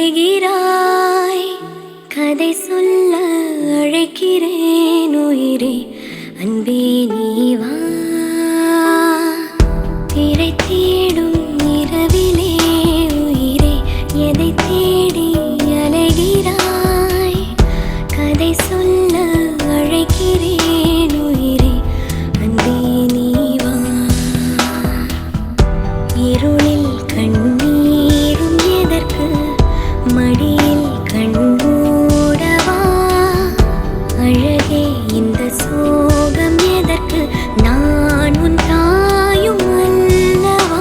அலைகிறாய். கதை சொல்ல அழைக்கிறேன் உயிரே, அன்பே நீ வா. திரை தேடும் இரவிலே உயிரே, எதை தேடி அலைகிறாய். கதை சொல்ல அழைக்கிறேன் உயிரே, அன்பே நீ வா. இருளில் கண்ணீரும் எதற்கு, மடியில் கண்மூடவா. அழகே இந்த சோகம் எதற்கு, நான் உன் தாயும் அல்லவா.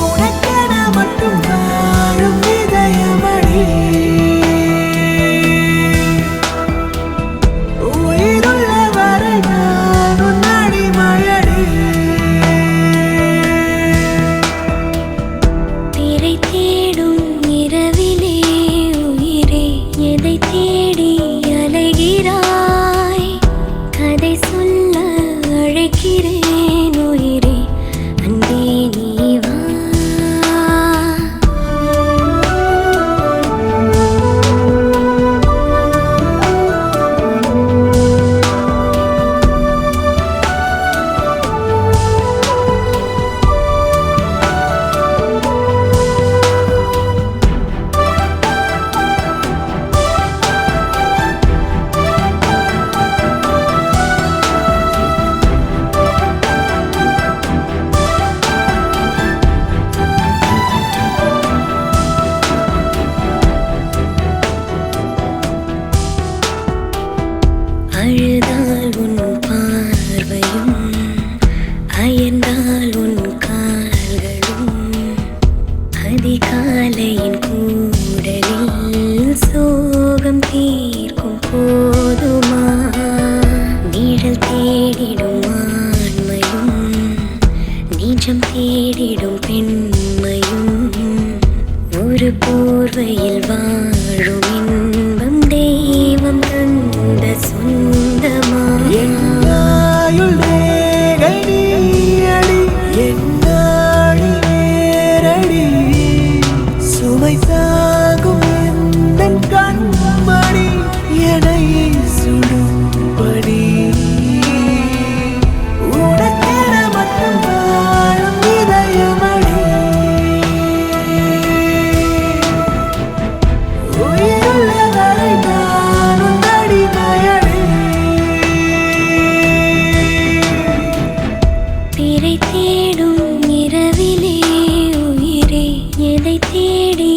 உனக்கென மட்டும் வாழும் இதயமடி, உயிருள்ள வரை நான் உன் அடிமையடி. திரை தேடும் இரவிலே உயிரே, எதை தேடி அலைகிறாய். கதை சொல்ல அழைக்கிறேன் உயிரே, அன்பே நீ வா. அழுதால் உன் பார்வையும், அயர்ந்தால் உன் கால்களும், அதிகாலையின் கூடலில் சோகம் தீர்க்கும் போதுமா. நிழல் தேடிடும் ஆண்மையும், நிஜம் தேடிடும் பெண்மையும், ஒரு போர்வையில் வாழும் இன்பம் தெய்வம் தந்த சொந்தமா. என்னாயுள் ரேகை நீயடி, என்னாழி நேரடி, சுமை தாங்கும் எந்தன் கண்மணி, என்னை சுடும்படி. உனக்கென மட்டும் வாழும் இதயமடி, உயிருள்ள வரை நான் உன் அடிமையடி. திரை தேடும் இரவிலே உயிரே, எதை தேடி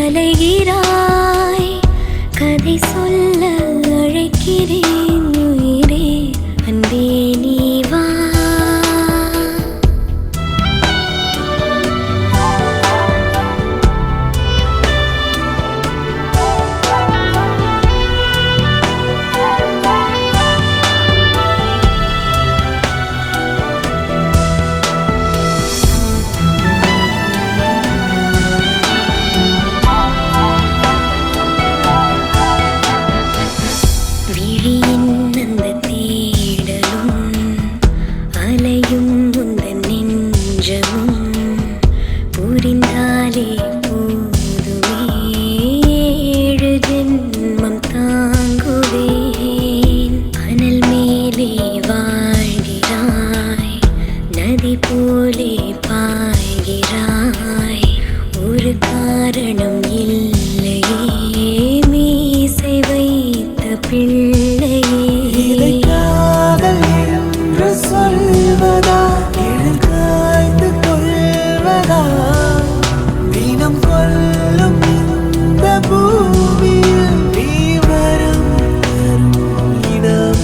அலைகிறாய். கதை சொல்ல அழைக்கிறேன் உயிரே, அன்பே நீ வா. விழியின் அந்த தேடலும், அலையும் உந்தன் நெஞ்சமும், புரிந்தாலே போதுமே, 7 ஜென்மம் தாங்குவேன். அனல் மேலே வாழ்கிறாய், நதி போலே பாய்கிறாய், ஒரு காரணம் இல்லையே, மீசை வைத்த பிள்ளையே. இதை காதல் என்று சொல்வதா, எழில் காய்ந்து கொள்வதா, தினம் கொல்லும் இந்த பூமியில் நீ வரம் தரும் இடம்.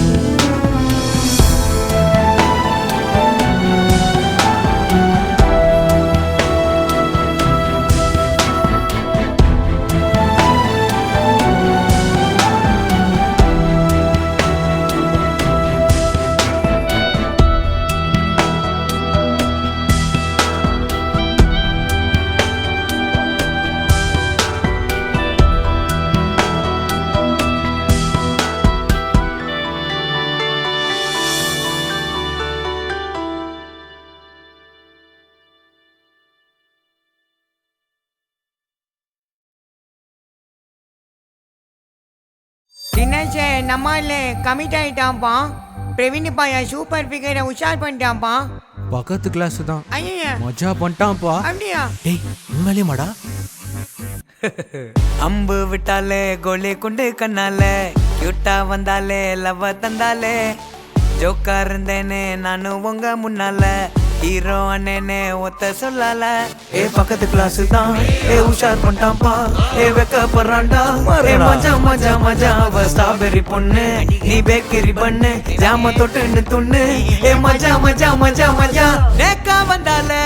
தினேஷ் நம்மள கமிட் ஆயிட்டான்ப்பா. பிரவீன் பையன் சூப்பர் ஃபிகரை உஷார் பண்ணிட்டான்ப்பா. பக்கத்து கிளாஸ் தான். ஐயா மஜா பண்ணிட்டான்ப்பா. அப்படியா? டேய் உண்மையிலே மாடா. அம்பு விட்டாலே கோலி குண்டு கண்ணாலே கியூட்டா வந்தாலே லவ் தந்தாலே ஜோக்கா இருந்தேனே நானும் உங்க முன்னால ஹீரோ அண்ணனே ஒத்த சொல்லல. ஏ பக்கத்து கிளாஸ் தான் ஏ உஷார் பண்ணிட்டான்பா. ஏ வெக்கப்படுறான்டா ஏ மஜா மஜா மஜா. அவ ஸ்ட்ராபெரி பொண்ணு நீ பேக்கரி பண்ணு ஜாம தொட்டுன்னு துண்ணு. ஏ மஜா மஜா மஜா மஜா. நேக்கா வந்தாலே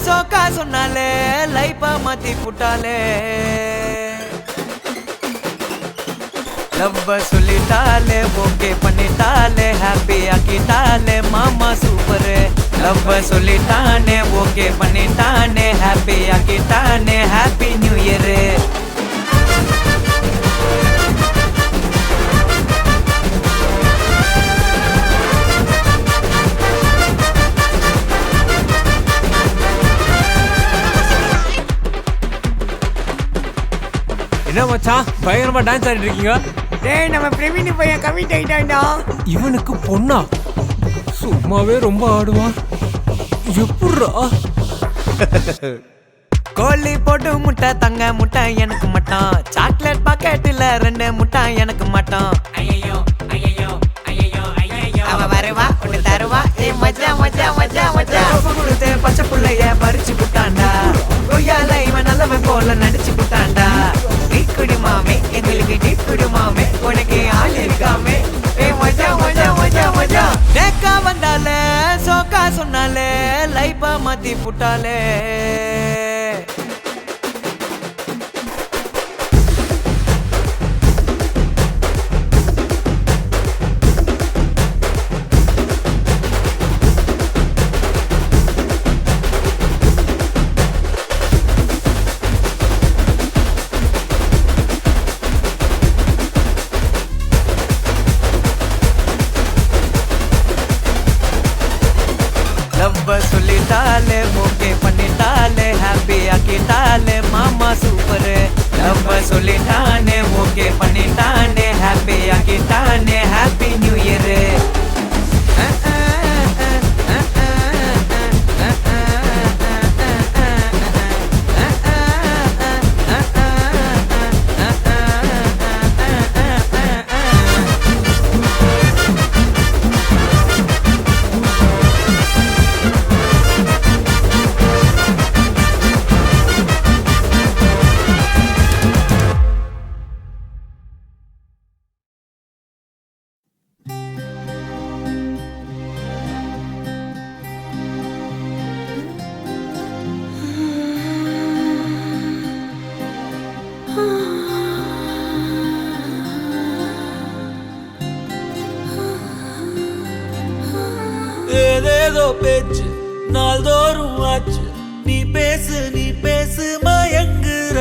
சோக்கா சொன்னாலே லைஃபா மாத்தி புட்டாலே லவ் சொல்லிட்டாலே ஓகே பண்ணிட்டாலே ஹாப்பி ஆக்கிட்டாலே மாமா சூப்பர். லவ் சொல்லிட்டானே ஓகே பண்ணிட்டானே ஹாப்பி ஆக்கிட்டானே ஹாப்பி நியூ இயர். என்ன மச்சான் பயங்கரமா டான்ஸ் ஆடிட்டு இருக்கீங்க? டேய் நம்ம பிரவீன் பையன் கமிட் ஆயிட்டான்டா. இவனுக்கு பொண்ணா? சும்மாவே ரொம்ப ஆடுவான். எப்பட்றா? கோழி போட்டு முட்டை தங்க முட்டை எனக்கு மட்டும். சாக்லேட் பாக்கெட்டில் 2 முட்டை எனக்கு மட்டும். ஐயோ ஐயோ ஐயோ ஐயோ அவ வருவா ஒன்று தருவா. ஏ மஜா மஜா மஜா மஜா. கொடுத்தே பச்சை புள்ளைய பறிச்சு புட்டாண்டா. கொய்யால இவன் நல்லவன் போல நடிச்சு புட்டாண்டா. டீ குடி மாமே எங்களுக்கு டீ குடி மாமே உனக்கு ஆள் இருக்காமே. ஏ மஜா மஜா மஜா மஜா. நேக்கா வந்தாலே சோக்கா சொன்னாலே லைஃபா மாத்தி புட்டாலே. லவ் சொல்லிட்டாலே ஓகே பண்ணிட்டாலே ஹாப்பி ஆக்கிட்டாலே மாமா சூப்பர். லவ் சொல்லிட்டானே ஓகே பண்ணிட்டானே ஹாப்பி ஆக்கிட்டானே ஹாப்பி நியூ இயர். ஏதேதோ பேச்சு நாள்தோறும் ஆச்சு. நீ பேசு மயங்குற.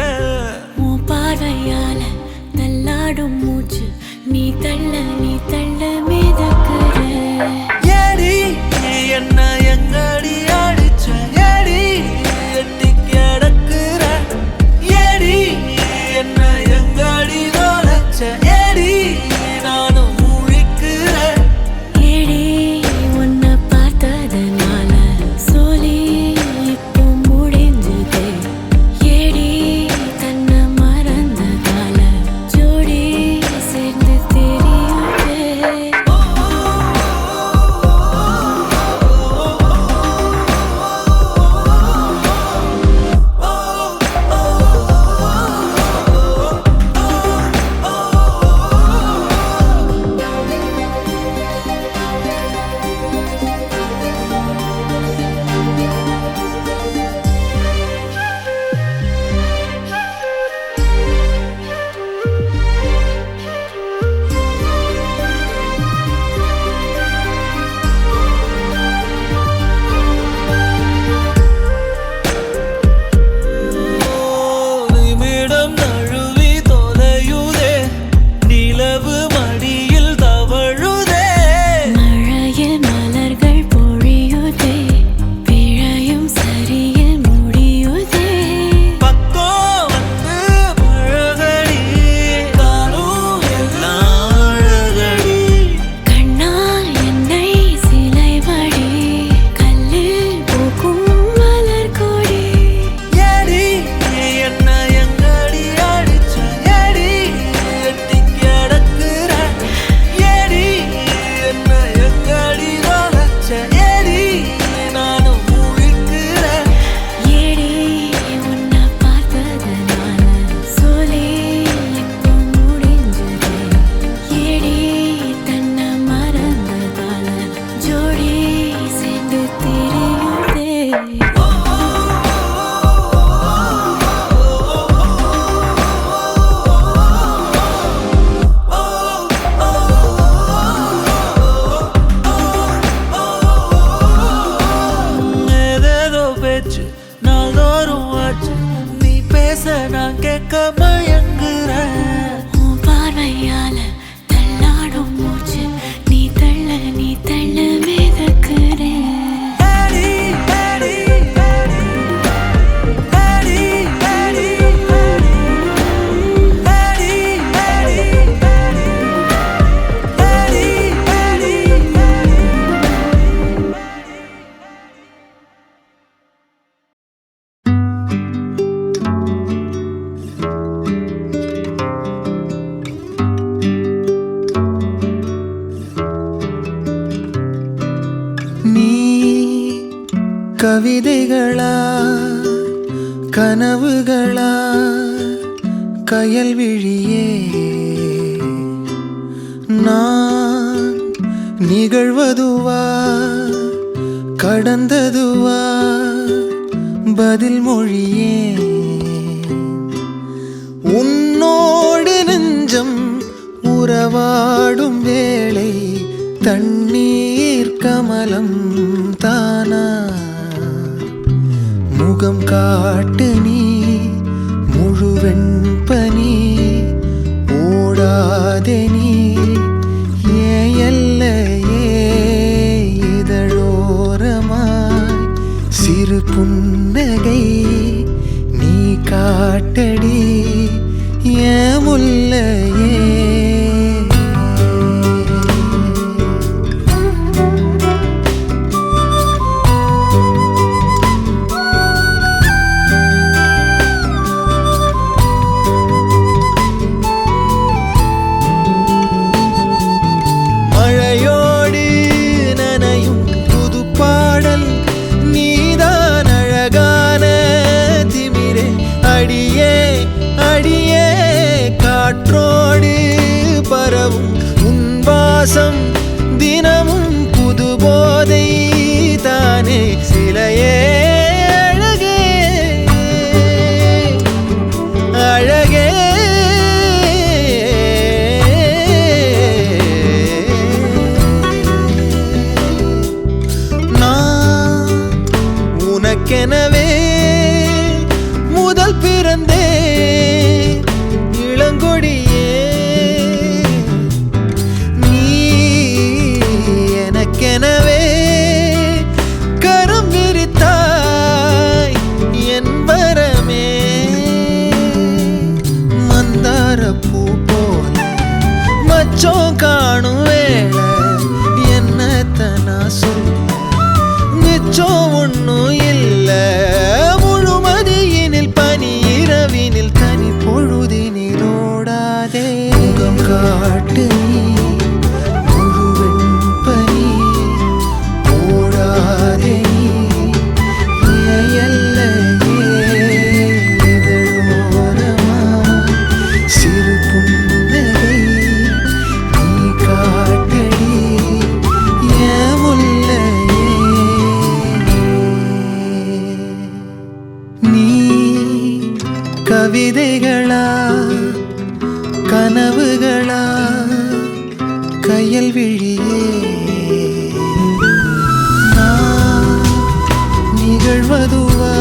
உன் பார்வையால தள்ளாடும் மூச்சு நீ தள்ள மிதக்குற. ஏடி என்ன எங்கடி அடிச்ச. ஏடி எட்டி கிடக்குற. ஏடி என்ன எங்கடி நோலச்ச. ஏடி நானும் முழிக்கிறேன். ஏடி உன்னை பார்த்ததனால சொல்லி இப்போ முடிஞ்சது. ஏடி தன்னை மறந்ததால ஜோடி சேர்ந்து தெரியுது. இருக்க மயங்குற உன் பார்வையால தள்ளாடும் மூச்சு நீ தள்ள மிதக்குறேன் நீ கவிதைகளா கனவுகளா கயல்விழியே நான் நிகழ்வதுவா கடந்ததுவா பதில் மொழியே உன்னோடு நெஞ்சம் உறவாடும் வேளை தண்ணீர் கமலம் தானா முகம் காட்டு நீ முழுவெண் பனி ஓடாதே நீ ஏல்லையே இதழோரமாய் சிறு புன்னகை நீ காட்டடி ஏன் முல்லையே காற்றோடு பரவும் உன் வாசம் தினமும் புது போதை தானே சிலையே அழகே அழகே நான் உனக்கெனவே முதல் பிறந்தே இளங்கொடியே நீ எனக்கெனவே கரம் விரித்தாய் என் வரமே மந்தார பூ போல மச்சம் காணும் வேளை என்னத்தனா சொல்ல மிச்சம் ஒன்னும் இல்ல முழுமதியினில் பனி இரவினில் தனி பொழுதினில் ஓடாதே முகம் காட்டு நீ முழுவெண் பனி ஓடாதே நீ எல்லையே இதழோரமா சிறு புன்னகை நீ காட்டடி ஏன் முல்லையே நீ கவிதைகளா கனவுகளா கயல்விழியே நான் நிகழ்வதுவா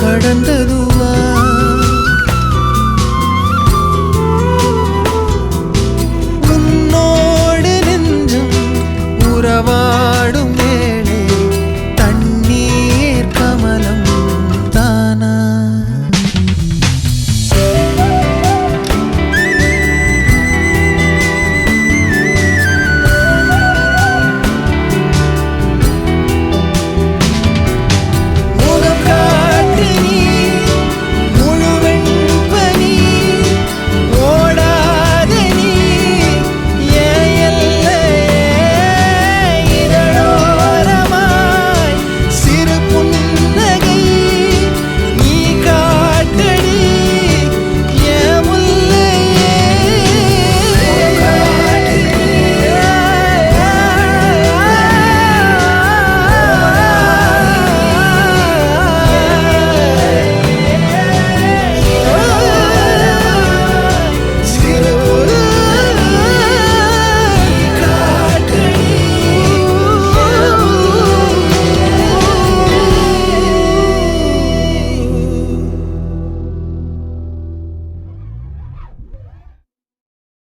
கடந்தது